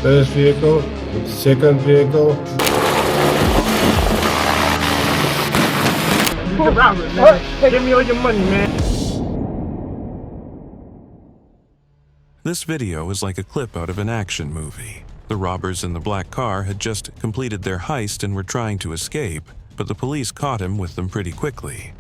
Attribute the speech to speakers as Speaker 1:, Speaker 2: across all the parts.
Speaker 1: First vehicle, second vehicle.
Speaker 2: He's a robber, man. Hey, give me all your money, man.
Speaker 3: This video is like a clip out of an action movie. The robbers in the black car had just completed their heist and were trying to escape, but the police caught him with them pretty quickly.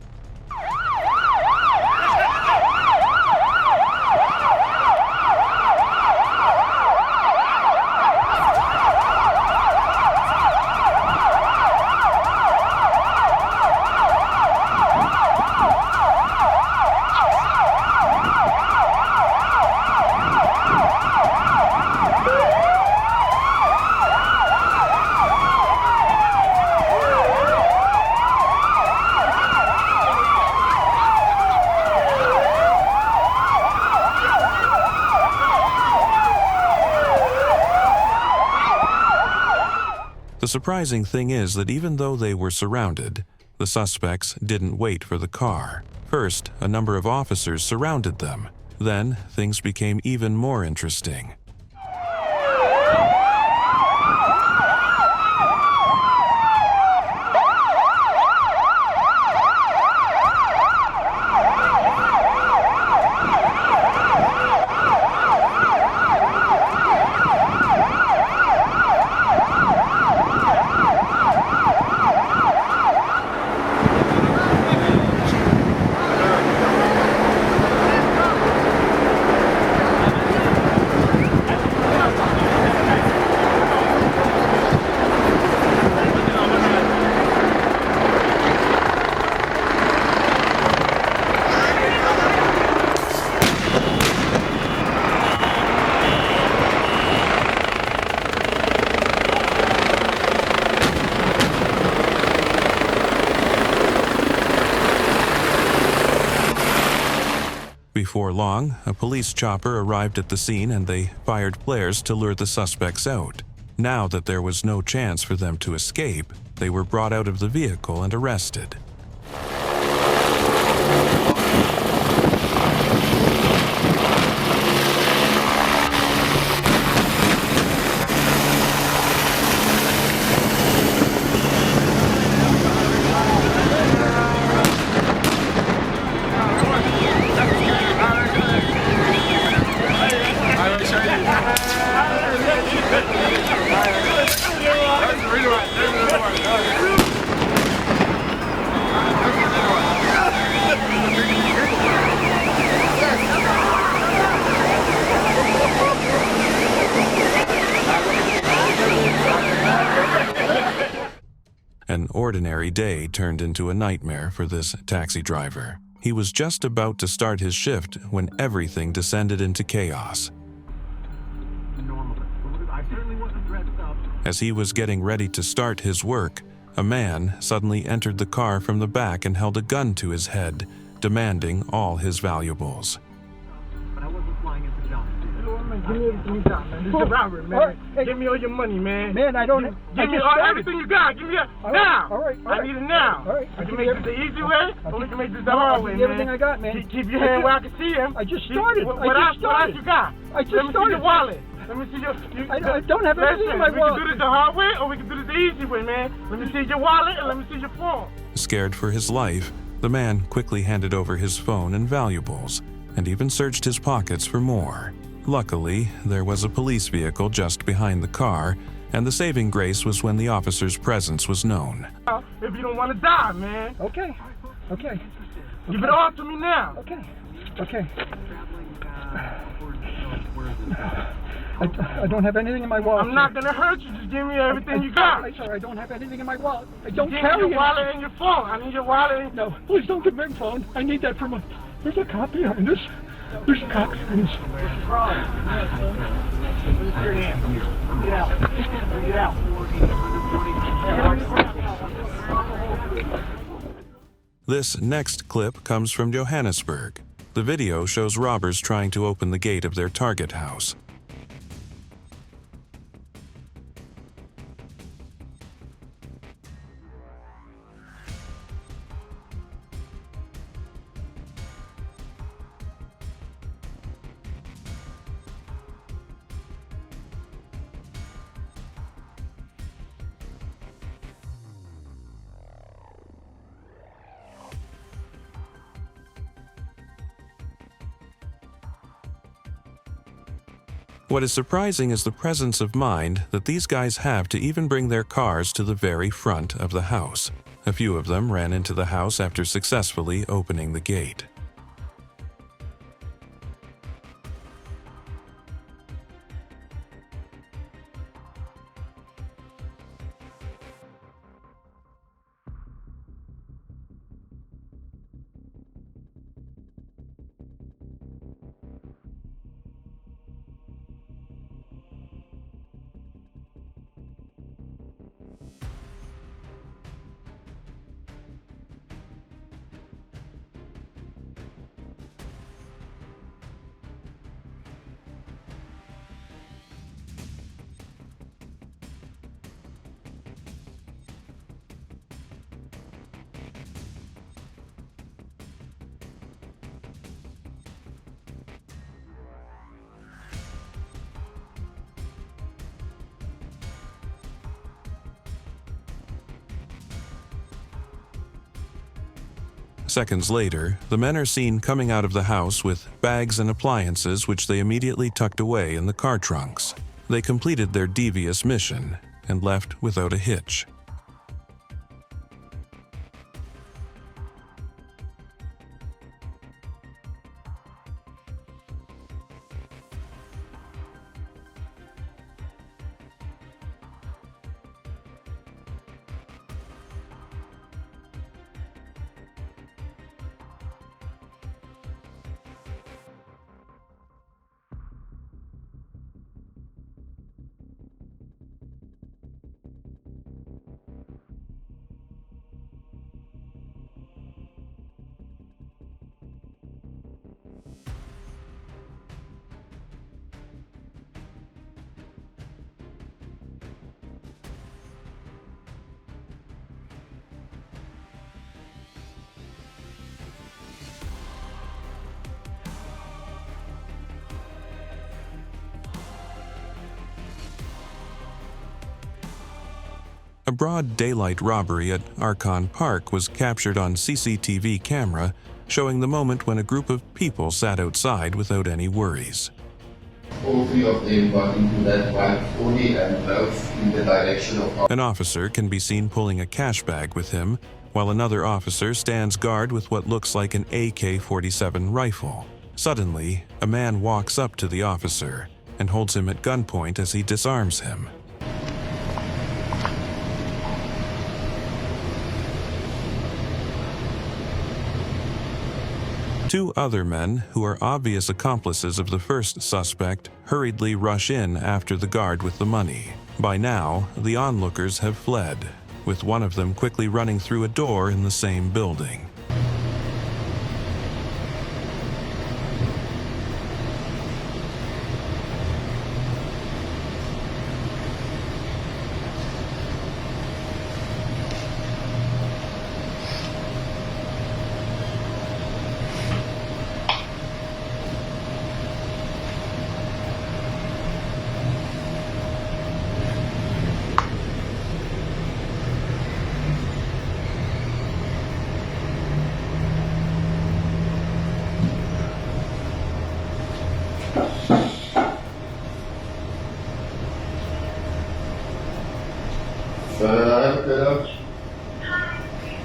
Speaker 3: The surprising thing is that even though they were surrounded, the suspects didn't wait for the car. First, a number of officers surrounded them. Then, things became even more interesting. Before long, a police chopper arrived at the scene and they fired flares to lure the suspects out. Now that there was no chance for them to escape, they were brought out of the vehicle and arrested. An ordinary day turned into a nightmare for this taxi driver. He was just about to start his shift when everything descended into chaos. As he was getting ready to start his work, a man suddenly entered the car from the back and held a gun to his head, demanding all his valuables.
Speaker 2: Give me everything you got, man. This is a robbery, man.
Speaker 4: Hey.
Speaker 2: Give me all your money, man.
Speaker 4: Man, I don't.
Speaker 2: Give me everything you got. Give me that now.
Speaker 4: All right.
Speaker 2: I need it now.
Speaker 4: All right.
Speaker 2: We can make this the easy way, or we can make this the hard way, man.
Speaker 4: Everything I got, man.
Speaker 2: Keep your hand where I can see him.
Speaker 4: I just started.
Speaker 2: What else you got?
Speaker 4: I just
Speaker 2: Let me see
Speaker 4: started.
Speaker 2: your wallet. Let me see your.
Speaker 4: I don't have anything in my wallet.
Speaker 2: We can do this the hard way, or we can do this the easy way, man. Let me see your wallet and let me see your phone.
Speaker 3: Scared for his life, the man quickly handed over his phone and valuables, and even searched his pockets for more. Luckily, there was a police vehicle just behind the car, and the saving grace was when the officer's presence was known.
Speaker 2: If you don't want to die, man.
Speaker 4: Okay.
Speaker 2: Give it all to me now.
Speaker 4: Okay. I don't have anything in my wallet.
Speaker 2: I'm not gonna hurt you. Just give me everything you got.
Speaker 4: Sorry, I don't have anything in my wallet. I don't
Speaker 2: Give me
Speaker 4: carry
Speaker 2: your
Speaker 4: it.
Speaker 2: wallet and your phone. I need your wallet. And...
Speaker 4: No, please don't give me my phone. I need that for my. There's a cop behind us. There's a cop behind us. Get out.
Speaker 3: This next clip comes from Johannesburg. The video shows robbers trying to open the gate of their target house. What is surprising is the presence of mind that these guys have to even bring their cars to the very front of the house. A few of them ran into the house after successfully opening the gate. Seconds later, the men are seen coming out of the house with bags and appliances which they immediately tucked away in the car trunks. They completed their devious mission and left without a hitch. A broad daylight robbery at Archon Park was captured on CCTV camera, showing the moment when a group of people sat outside without any worries.
Speaker 5: All three of them got into that white Audi and drove in the direction of...
Speaker 3: An officer can be seen pulling a cash bag with him, while another officer stands guard with what looks like an AK-47 rifle. Suddenly, a man walks up to the officer and holds him at gunpoint as he disarms him. Two other men, who are obvious accomplices of the first suspect, hurriedly rush in after the guard with the money. By now, the onlookers have fled, with one of them quickly running through a door in the same building.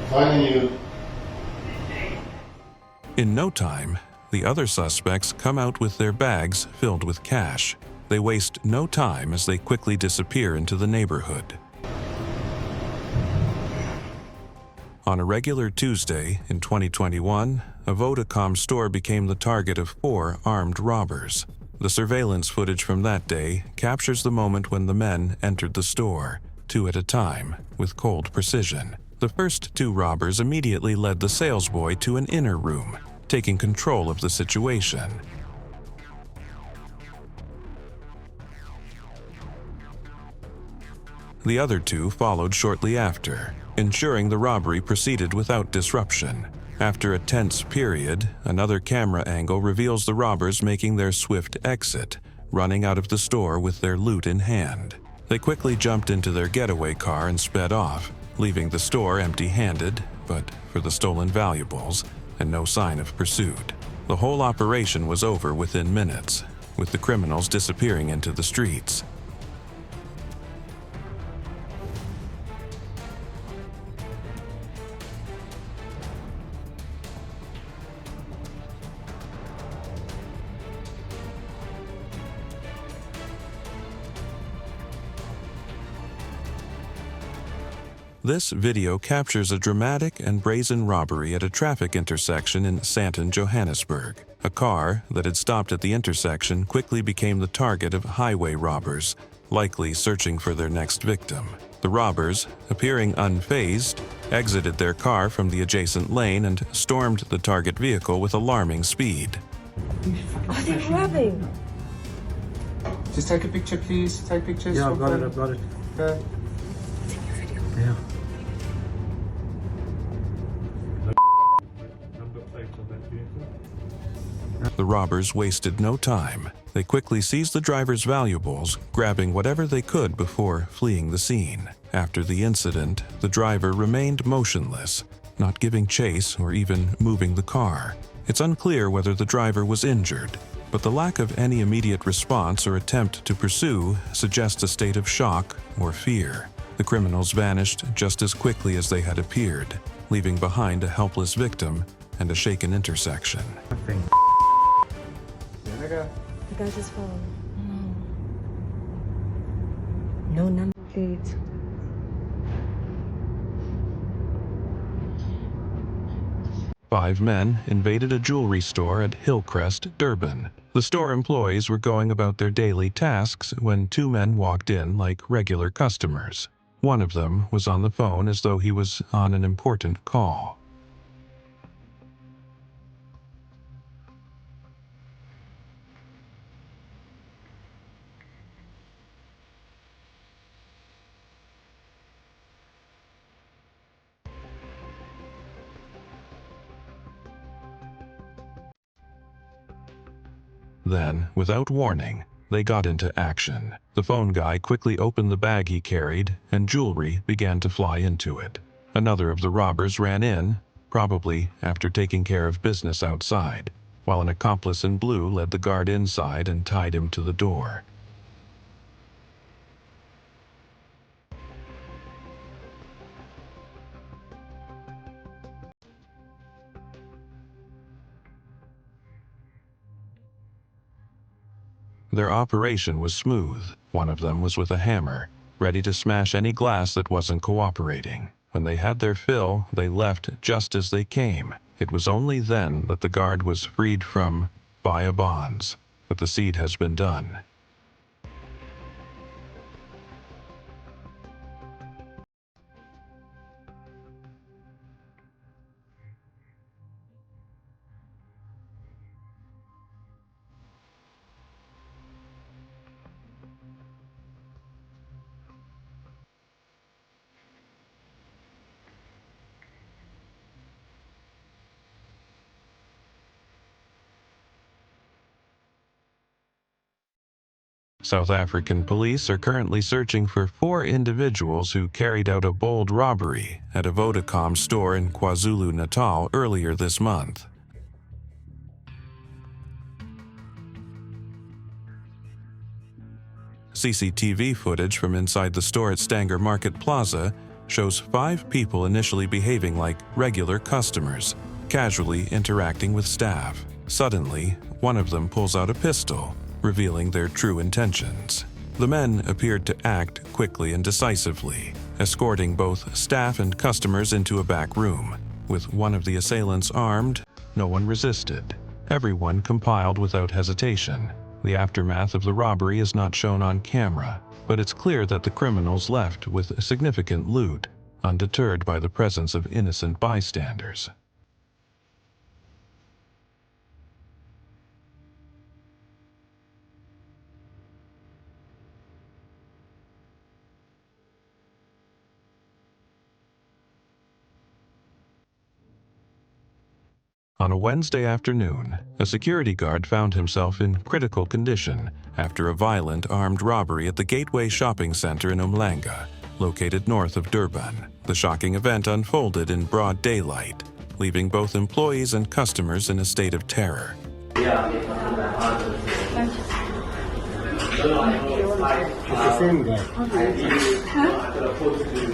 Speaker 5: Finding you.
Speaker 3: In no time, the other suspects come out with their bags filled with cash. They waste no time as they quickly disappear into the neighborhood. On a regular Tuesday in 2021, a Vodacom store became the target of 4 armed robbers. The surveillance footage from that day captures the moment when the men entered the store, 2 at a time, with cold precision. The first 2 robbers immediately led the salesboy to an inner room, taking control of the situation. The other 2 followed shortly after, ensuring the robbery proceeded without disruption. After a tense period, another camera angle reveals the robbers making their swift exit, running out of the store with their loot in hand. They quickly jumped into their getaway car and sped off, leaving the store empty-handed, but for the stolen valuables, and no sign of pursuit. The whole operation was over within minutes, with the criminals disappearing into the streets. This video captures a dramatic and brazen robbery at a traffic intersection in Santon, Johannesburg. A car that had stopped at the intersection quickly became the target of highway robbers, likely searching for their next victim. The robbers, appearing unfazed, exited their car from the adjacent lane and stormed the target vehicle with alarming speed.
Speaker 6: Are they robbing?
Speaker 7: Just take a picture, please. Take pictures.
Speaker 8: Yeah, I've got it.
Speaker 7: Okay.
Speaker 8: Yeah.
Speaker 3: The robbers wasted no time. They quickly seized the driver's valuables, grabbing whatever they could before fleeing the scene. After the incident, the driver remained motionless, not giving chase or even moving the car. It's unclear whether the driver was injured, but the lack of any immediate response or attempt to pursue suggests a state of shock or fear. The criminals vanished just as quickly as they had appeared, leaving behind a helpless victim and a shaken intersection.
Speaker 6: The guy's just phone. No number plate.
Speaker 3: Five men invaded a jewelry store at Hillcrest, Durban. The store employees were going about their daily tasks when two men walked in like regular customers. One of them was on the phone as though he was on an important call. Then, without warning, they got into action. The phone guy quickly opened the bag he carried, and jewelry began to fly into it. Another of the robbers ran in, probably after taking care of business outside, while an accomplice in blue led the guard inside and tied him to the door. Their operation was smooth. One of them was with a hammer, ready to smash any glass that wasn't cooperating. When they had their fill, they left just as they came. It was only then that the guard was freed from via bonds. But the deed has been done. South African police are currently searching for 4 individuals who carried out a bold robbery at a Vodacom store in KwaZulu-Natal earlier this month. CCTV footage from inside the store at Stanger Market Plaza shows 5 people initially behaving like regular customers, casually interacting with staff. Suddenly, one of them pulls out a pistol, revealing their true intentions. The men appeared to act quickly and decisively, escorting both staff and customers into a back room. With one of the assailants armed, no one resisted. Everyone compiled without hesitation. The aftermath of the robbery is not shown on camera, but it's clear that the criminals left with significant loot, undeterred by the presence of innocent bystanders. On a Wednesday afternoon, a security guard found himself in critical condition after a violent armed robbery at the Gateway Shopping Center in Umhlanga, located north of Durban. The shocking event unfolded in broad daylight, leaving both employees and customers in a state of terror.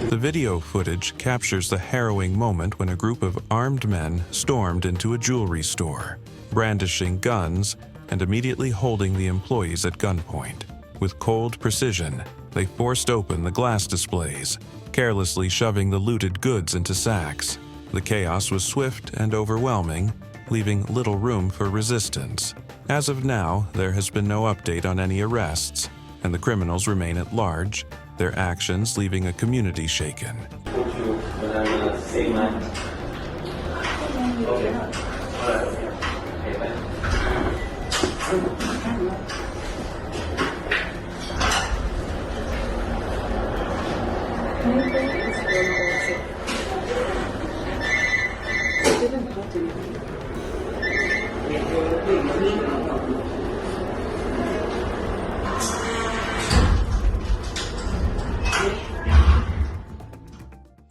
Speaker 3: The video footage captures the harrowing moment when a group of armed men stormed into a jewelry store, brandishing guns and immediately holding the employees at gunpoint. With cold precision, they forced open the glass displays, carelessly shoving the looted goods into sacks. The chaos was swift and overwhelming, leaving little room for resistance. As of now, there has been no update on any arrests, and the criminals remain at large, their actions leaving a community shaken.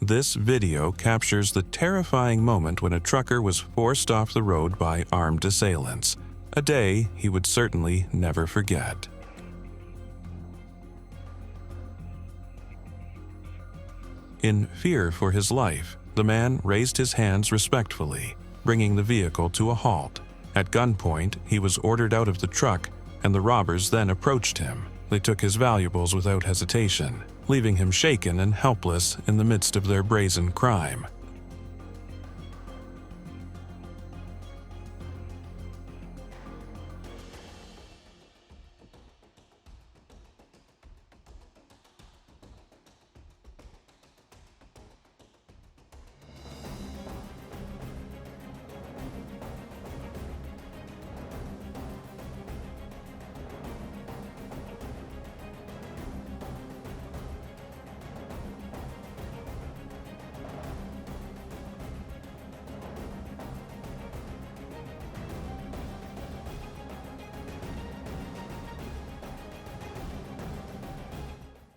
Speaker 3: This video captures the terrifying moment when a trucker was forced off the road by armed assailants, a day he would certainly never forget. In fear for his life, the man raised his hands respectfully, bringing the vehicle to a halt. At gunpoint, he was ordered out of the truck, and the robbers then approached him. They took his valuables without hesitation, leaving him shaken and helpless in the midst of their brazen crime.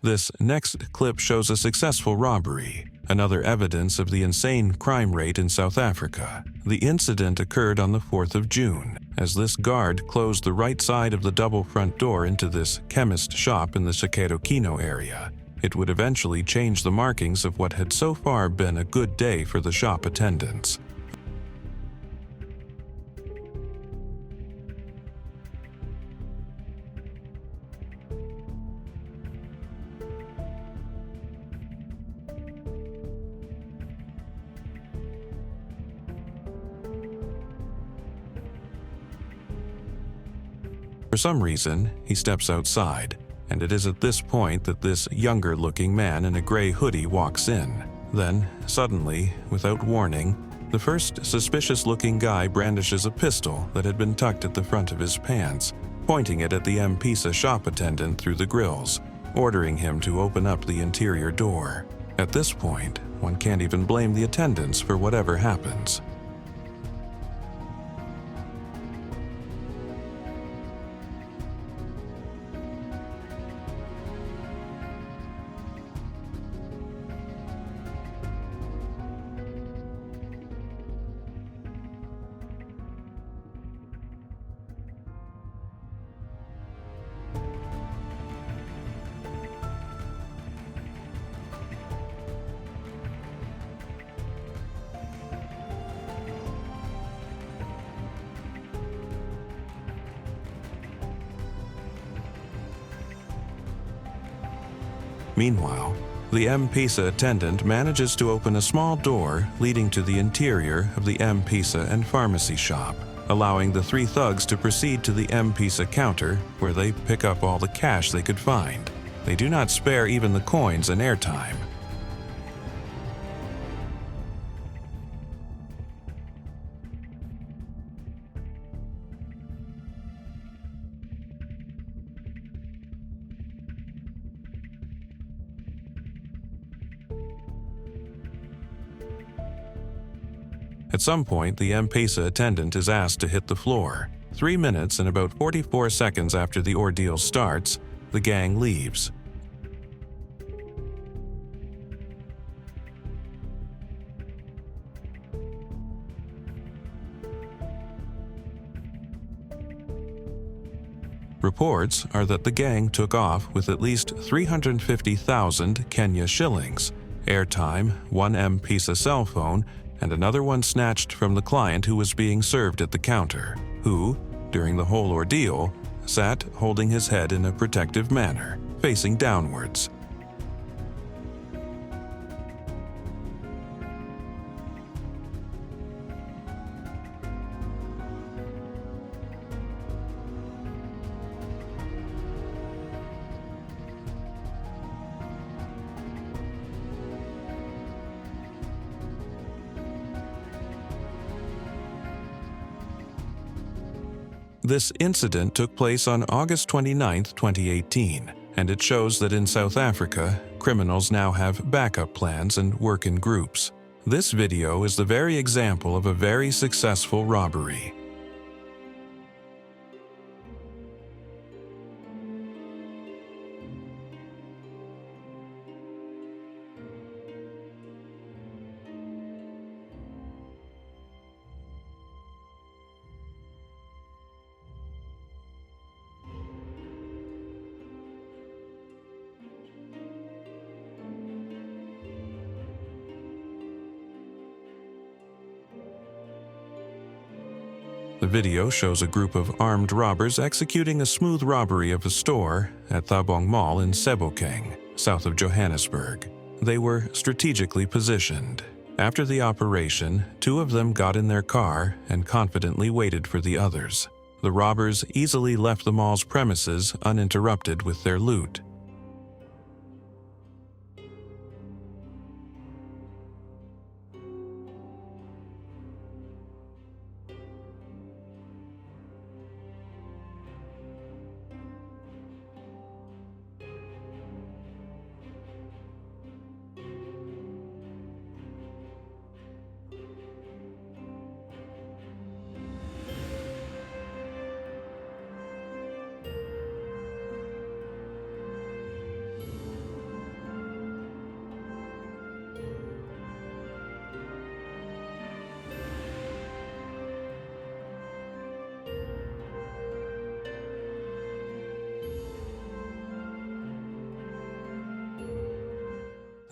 Speaker 3: This next clip shows a successful robbery, another evidence of the insane crime rate in South Africa. The incident occurred on the 4th of June, as this guard closed the right side of the double front door into this chemist shop in the Chiqueiro area. It would eventually change the markings of what had so far been a good day for the shop attendants. For some reason, he steps outside, and it is at this point that this younger-looking man in a gray hoodie walks in. Then, suddenly, without warning, the first suspicious-looking guy brandishes a pistol that had been tucked at the front of his pants, pointing it at the M-Pesa shop attendant through the grills, ordering him to open up the interior door. At this point, one can't even blame the attendants for whatever happens. Meanwhile, the M-Pesa attendant manages to open a small door leading to the interior of the M-Pesa and pharmacy shop, allowing the three thugs to proceed to the M-Pesa counter, where they pick up all the cash they could find. They do not spare even the coins and airtime. At some point, the M-Pesa attendant is asked to hit the floor. 3 minutes and about 44 seconds after the ordeal starts, the gang leaves. Reports are that the gang took off with at least 350,000 Kenya shillings, airtime, one M-Pesa cell phone, and another one snatched from the client who was being served at the counter, who, during the whole ordeal, sat holding his head in a protective manner, facing downwards. This incident took place on August 29, 2018, and it shows that in South Africa, criminals now have backup plans and work in groups. This video is the very example of a very successful robbery. The video shows a group of armed robbers executing a smooth robbery of a store at Thabong Mall in Sebokeng, south of Johannesburg. They were strategically positioned. After the operation, two of them got in their car and confidently waited for the others. The robbers easily left the mall's premises uninterrupted with their loot.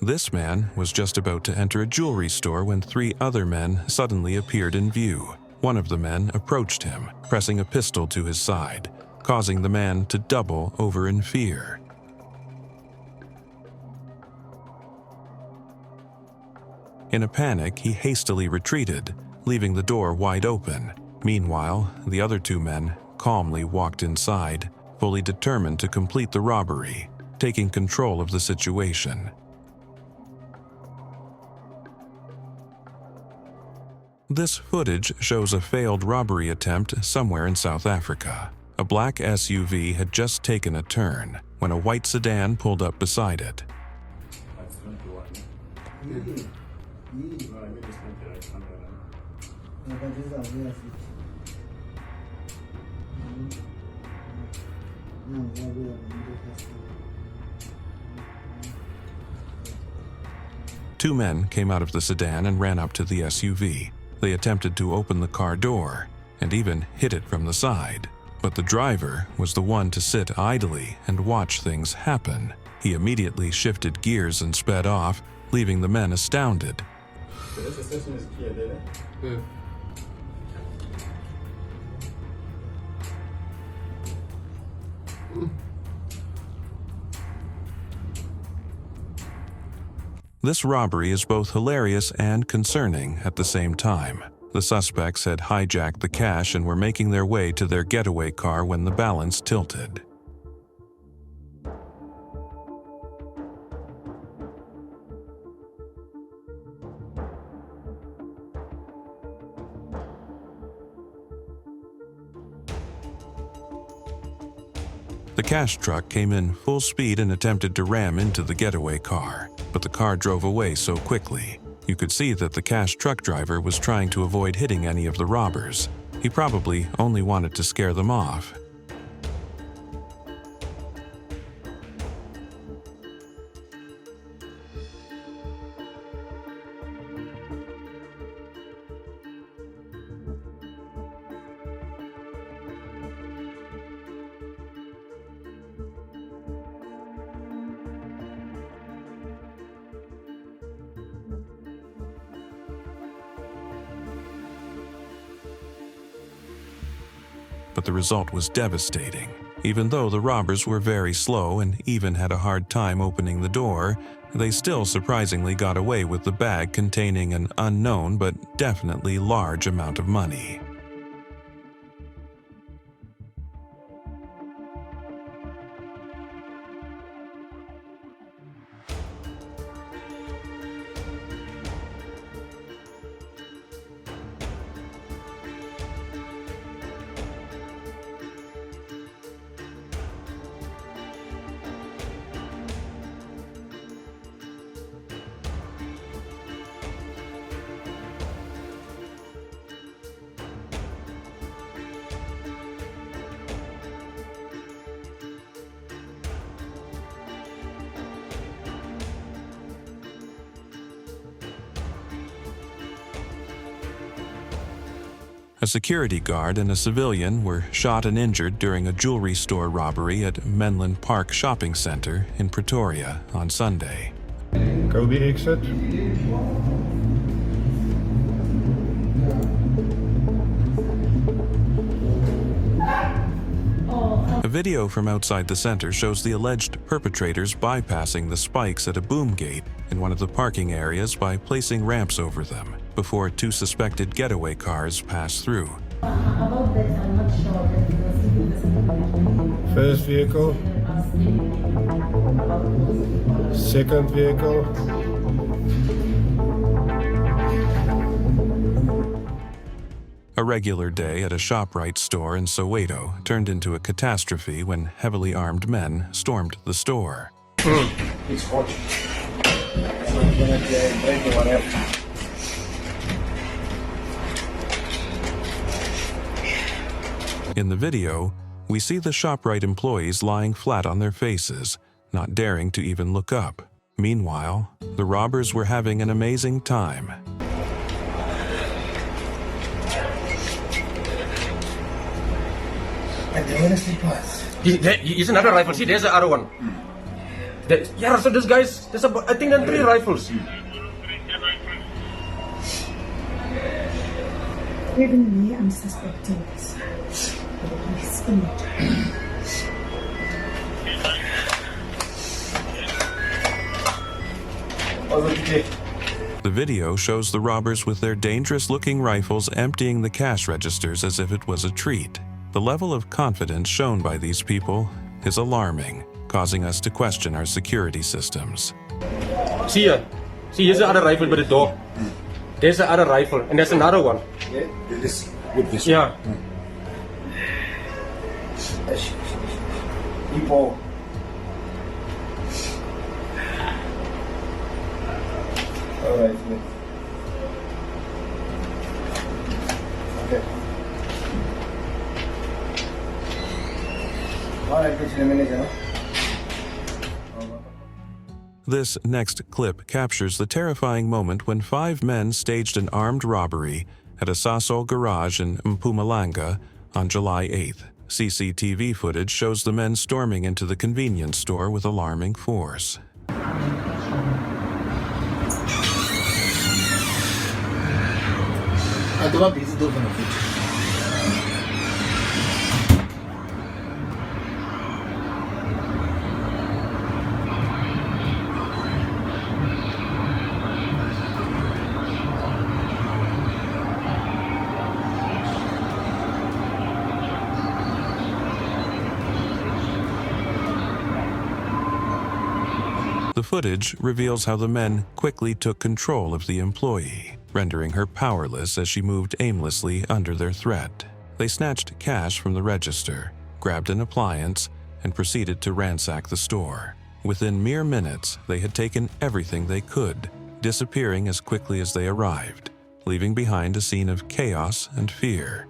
Speaker 3: This man was just about to enter a jewelry store when three other men suddenly appeared in view. One of the men approached him, pressing a pistol to his side, causing the man to double over in fear. In a panic, he hastily retreated, leaving the door wide open. Meanwhile, the other two men calmly walked inside, fully determined to complete the robbery, taking control of the situation. This footage shows a failed robbery attempt somewhere in South Africa. A black SUV had just taken a turn when a white sedan pulled up beside it. Two men came out of the sedan and ran up to the SUV. They attempted to open the car door and even hit it from the side. But the driver was the one to sit idly and watch things happen. He immediately shifted gears and sped off, leaving the men astounded. This robbery is both hilarious and concerning at the same time. The suspects had hijacked the cash and were making their way to their getaway car when the balance tilted. The cash truck came in full speed and attempted to ram into the getaway car, but the car drove away so quickly. You could see that the cash truck driver was trying to avoid hitting any of the robbers. He probably only wanted to scare them off. but the result was devastating. Even though the robbers were very slow and even had a hard time opening the door, they still surprisingly got away with the bag containing an unknown but definitely large amount of money. A security guard and a civilian were shot and injured during a jewelry store robbery at Menlyn Park Shopping Center in Pretoria on Sunday.
Speaker 1: Kobe exit.
Speaker 3: A video from outside the center shows the alleged perpetrators bypassing the spikes at a boom gate in one of the parking areas by placing ramps over them before two suspected getaway cars pass through.
Speaker 1: First vehicle. Second vehicle.
Speaker 3: A regular day at a ShopRite store in Soweto turned into a catastrophe when heavily armed men stormed the store.
Speaker 7: It's hot.
Speaker 3: In the video, we see the ShopRite employees lying flat on their faces, not daring to even look up. Meanwhile, the robbers were having an amazing time.
Speaker 9: Here's another rifle. See, there's the other one. Yeah, so this guy's, there's I think there are 3 rifles.
Speaker 10: Even me, I'm suspecting this. He's in it.
Speaker 3: The video shows the robbers with their dangerous-looking rifles emptying the cash registers as if it was a treat. The level of confidence shown by these people is alarming, causing us to question our security systems.
Speaker 9: See here. See, here's the other rifle by the door. There's the other rifle, and there's another one.
Speaker 7: Yeah, this with this.
Speaker 9: Yeah.
Speaker 7: People. All right. Okay. All right,
Speaker 3: This next clip captures the terrifying moment when 5 men staged an armed robbery at a Sasol garage in Mpumalanga on July 8th. CCTV footage shows the men storming into the convenience store with alarming force. The footage reveals how the men quickly took control of the employee, rendering her powerless as she moved aimlessly under their threat. They snatched cash from the register, grabbed an appliance, and proceeded to ransack the store. Within mere minutes, they had taken everything they could, disappearing as quickly as they arrived, leaving behind a scene of chaos and fear.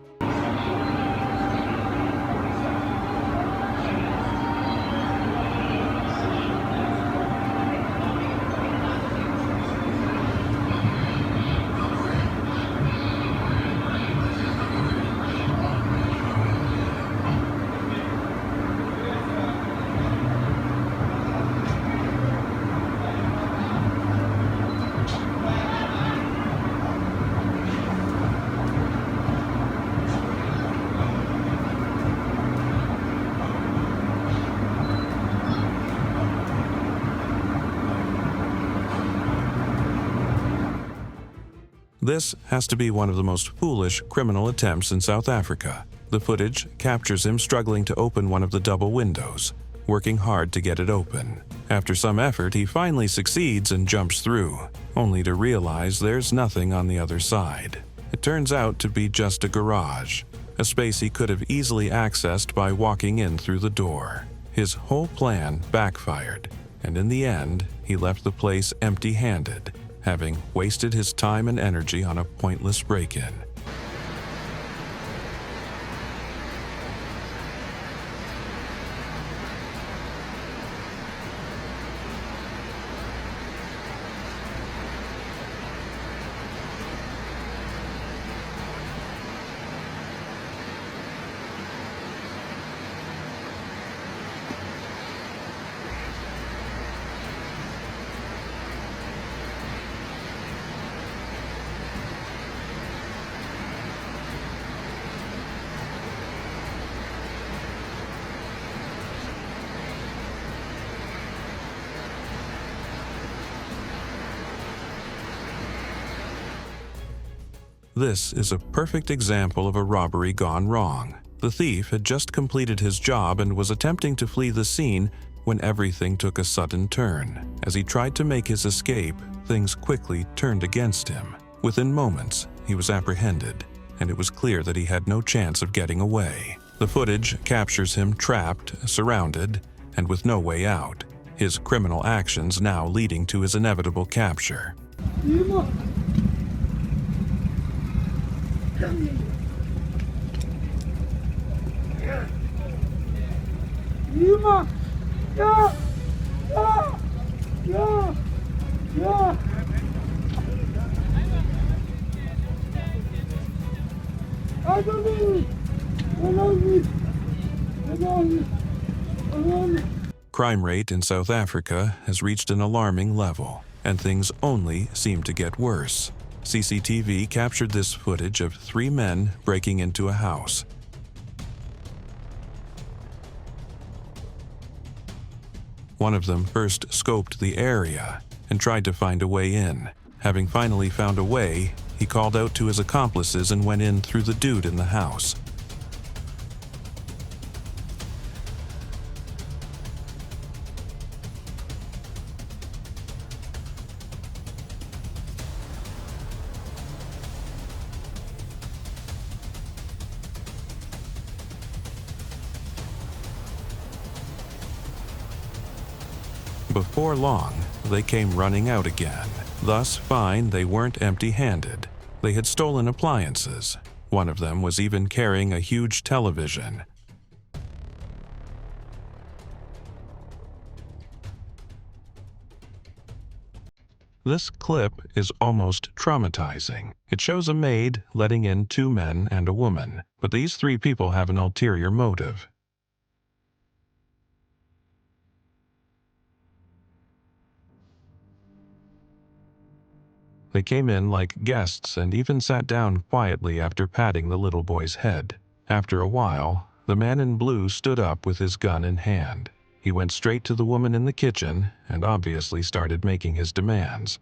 Speaker 3: This has to be one of the most foolish criminal attempts in South Africa. The footage captures him struggling to open one of the double windows, working hard to get it open. After some effort, he finally succeeds and jumps through, only to realize there's nothing on the other side. It turns out to be just a garage, a space he could have easily accessed by walking in through the door. His whole plan backfired, and in the end, he left the place empty-handed, having wasted his time and energy on a pointless break-in. This is a perfect example of a robbery gone wrong. The thief had just completed his job and was attempting to flee the scene when everything took a sudden turn. As he tried to make his escape, things quickly turned against him. Within moments, he was apprehended, and it was clear that he had no chance of getting away. The footage captures him trapped, surrounded, and with no way out, his criminal actions now leading to his inevitable capture. Crime rate in South Africa has reached an alarming level, and things only seem to get worse. CCTV captured this footage of 3 men breaking into a house. One of them first scoped the area and tried to find a way in. Having finally found a way, he called out to his accomplices and went in through the dude in the house. Before long, they came running out again. Thus fine, they weren't empty-handed. They had stolen appliances. One of them was even carrying a huge television. This clip is almost traumatizing. It shows a maid letting in 2 men and a woman, but these 3 people have an ulterior motive. They came in like guests and even sat down quietly after patting the little boy's head. After a while, the man in blue stood up with his gun in hand. He went straight to the woman in the kitchen and obviously started making his demands.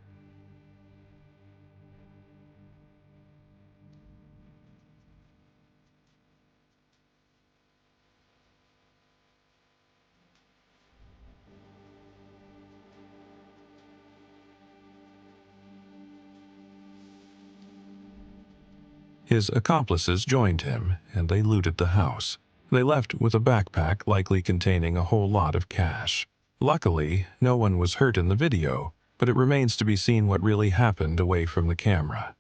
Speaker 3: His accomplices joined him, and they looted the house. They left with a backpack likely containing a whole lot of cash. Luckily, no one was hurt in the video, but it remains to be seen what really happened away from the camera.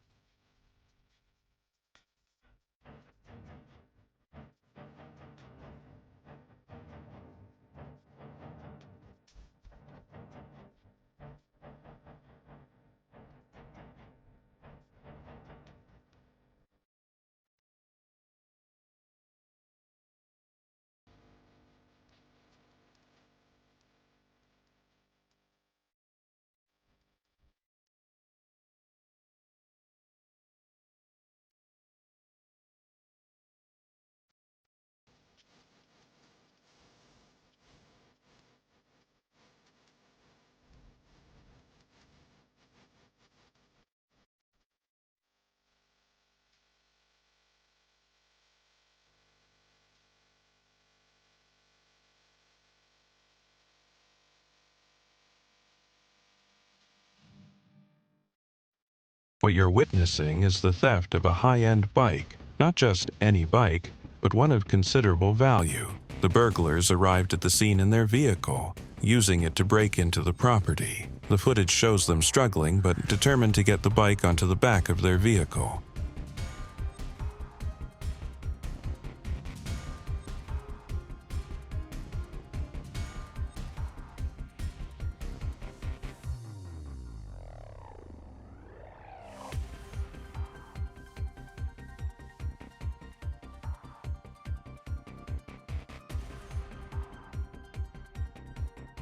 Speaker 3: What you're witnessing is the theft of a high-end bike. Not just any bike, but one of considerable value. The burglars arrived at the scene in their vehicle, using it to break into the property. The footage shows them struggling, but determined to get the bike onto the back of their vehicle.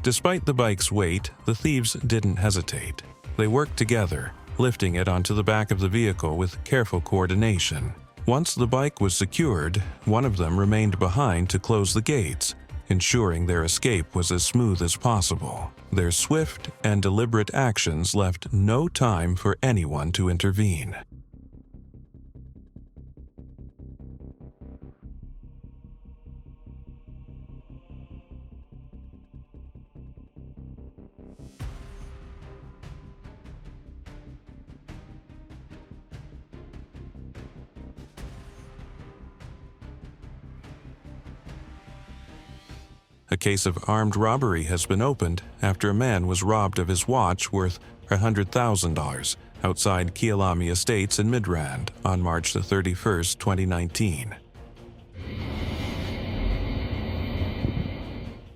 Speaker 3: Despite the bike's weight, the thieves didn't hesitate. They worked together, lifting it onto the back of the vehicle with careful coordination. Once the bike was secured, one of them remained behind to close the gates, ensuring their escape was as smooth as possible. Their swift and deliberate actions left no time for anyone to intervene. A case of armed robbery has been opened after a man was robbed of his watch worth $100,000 outside Kialami Estates in Midrand on March 31, 2019.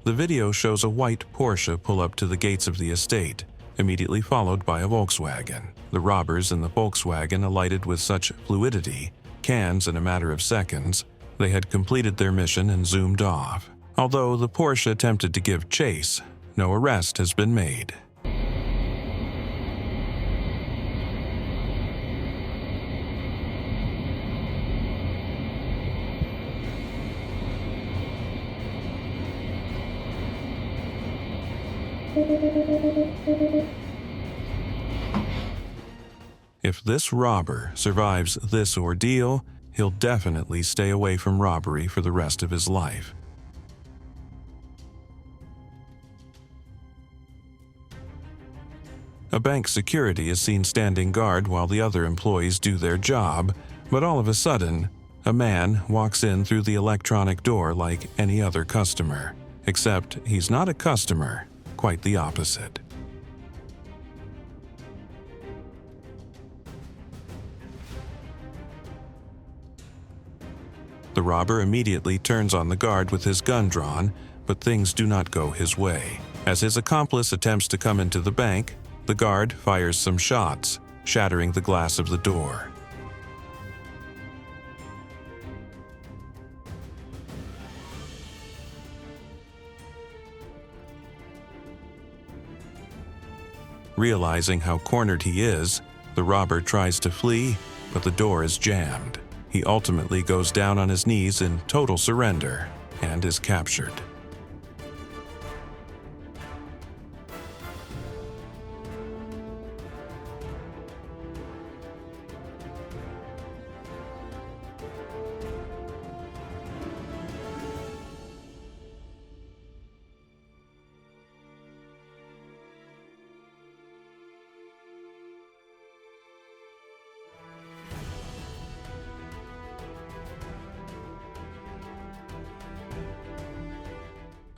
Speaker 3: The video shows a white Porsche pull up to the gates of the estate, immediately followed by a Volkswagen. The robbers in the Volkswagen alighted with such fluidity, cans in a matter of seconds, they had completed their mission and zoomed off. Although the Porsche attempted to give chase, no arrest has been made. If this robber survives this ordeal, he'll definitely stay away from robbery for the rest of his life. A bank security is seen standing guard while the other employees do their job, but all of a sudden, a man walks in through the electronic door like any other customer. Except he's not a customer, quite the opposite. The robber immediately turns on the guard with his gun drawn, but things do not go his way. As his accomplice attempts to come into the bank, the guard fires some shots, shattering the glass of the door. Realizing how cornered he is, the robber tries to flee, but the door is jammed. He ultimately goes down on his knees in total surrender and is captured.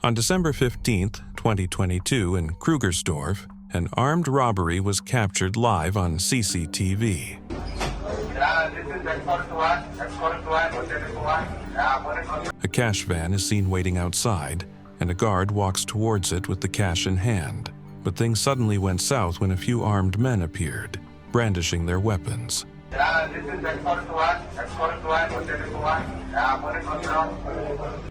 Speaker 3: On December 15, 2022, in Krugersdorf, an armed robbery was captured live on CCTV. A cash van is seen waiting outside, and a guard walks towards it with the cash in hand. But things suddenly went south when a few armed men appeared, brandishing their weapons.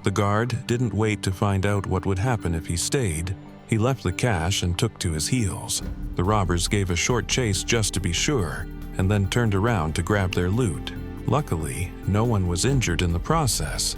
Speaker 3: The guard didn't wait to find out what would happen if he stayed. He left the cash and took to his heels. The robbers gave a short chase just to be sure, and then turned around to grab their loot. Luckily, no one was injured in the process.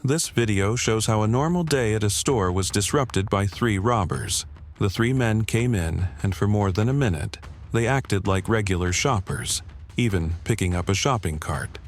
Speaker 3: This video shows how a normal day at a store was disrupted by 3 robbers. The 3 men came in, and for more than a minute, they acted like regular shoppers, even picking up a shopping cart.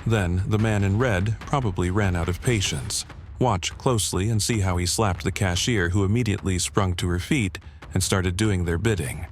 Speaker 3: Then, the man in red probably ran out of patience. Watch closely and see how he slapped the cashier, who immediately sprung to her feet and started doing their bidding.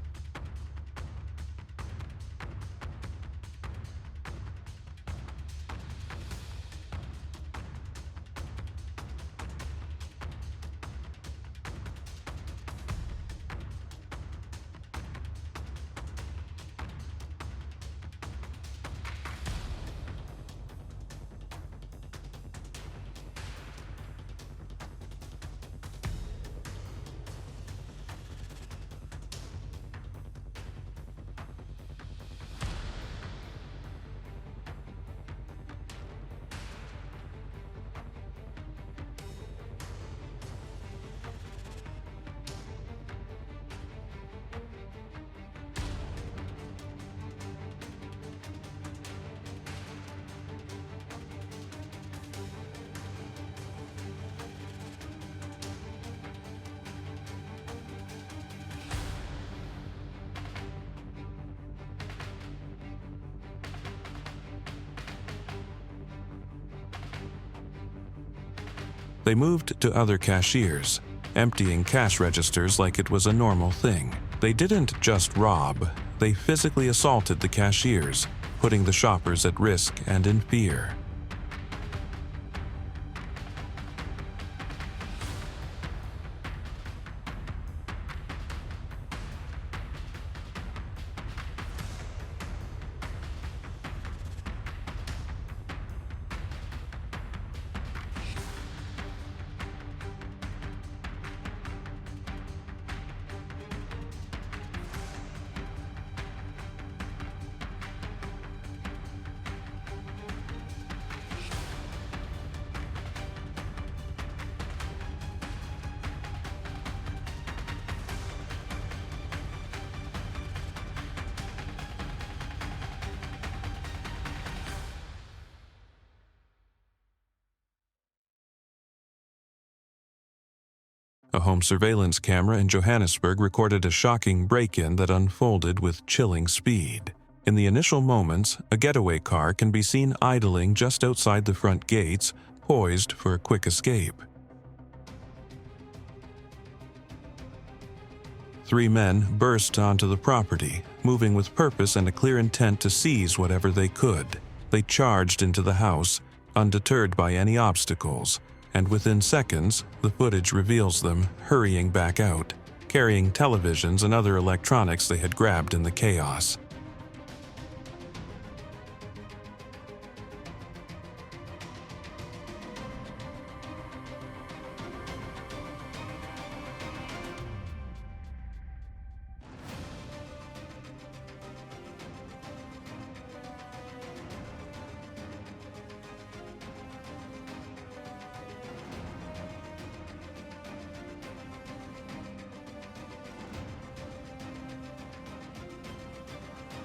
Speaker 3: They moved to other cashiers, emptying cash registers like it was a normal thing. They didn't just rob, they physically assaulted the cashiers, putting the shoppers at risk and in fear. A home surveillance camera in Johannesburg recorded a shocking break-in that unfolded with chilling speed. In the initial moments, a getaway car can be seen idling just outside the front gates, poised for a quick escape. 3 men burst onto the property, moving with purpose and a clear intent to seize whatever they could. They charged into the house, undeterred by any obstacles, and within seconds, the footage reveals them hurrying back out, carrying televisions and other electronics they had grabbed in the chaos.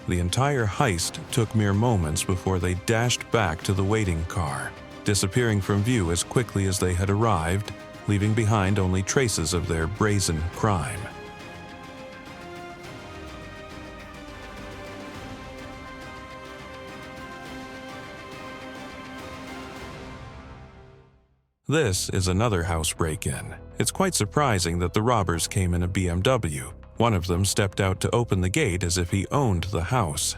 Speaker 3: The entire heist took mere moments before they dashed back to the waiting car, disappearing from view as quickly as they had arrived, leaving behind only traces of their brazen crime. This is another house break-in. It's quite surprising that the robbers came in a BMW. One of them stepped out to open the gate as if he owned the house.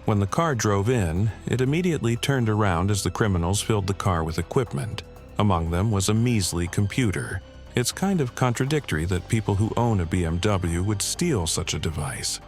Speaker 3: When the car drove in, it immediately turned around as the criminals filled the car with equipment. Among them was a measly computer. It's kind of contradictory that people who own a BMW would steal such a device.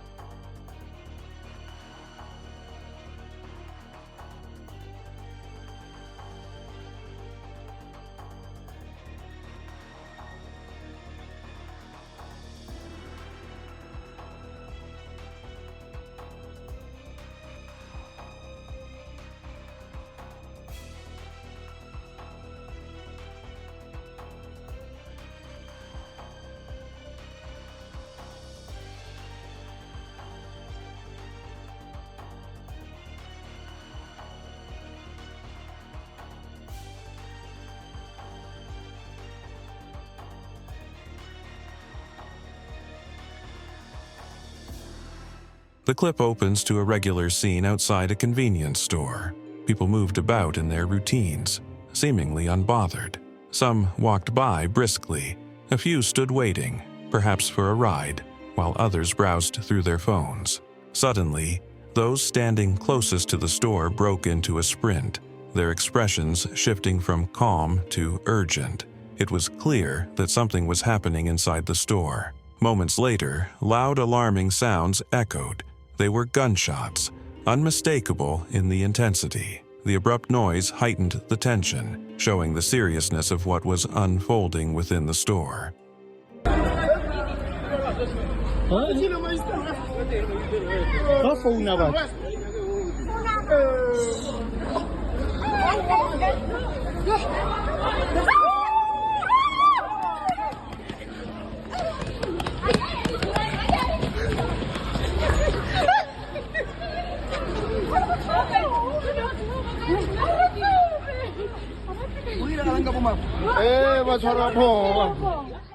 Speaker 3: The clip opens to a regular scene outside a convenience store. People moved about in their routines, seemingly unbothered. Some walked by briskly. A few stood waiting, perhaps for a ride, while others browsed through their phones. Suddenly, those standing closest to the store broke into a sprint, their expressions shifting from calm to urgent. It was clear that something was happening inside the store. Moments later, loud alarming sounds echoed. They were gunshots, unmistakable in the intensity. The abrupt noise heightened the tension, showing the seriousness of what was unfolding within the store.
Speaker 2: Eh, mas harap mo.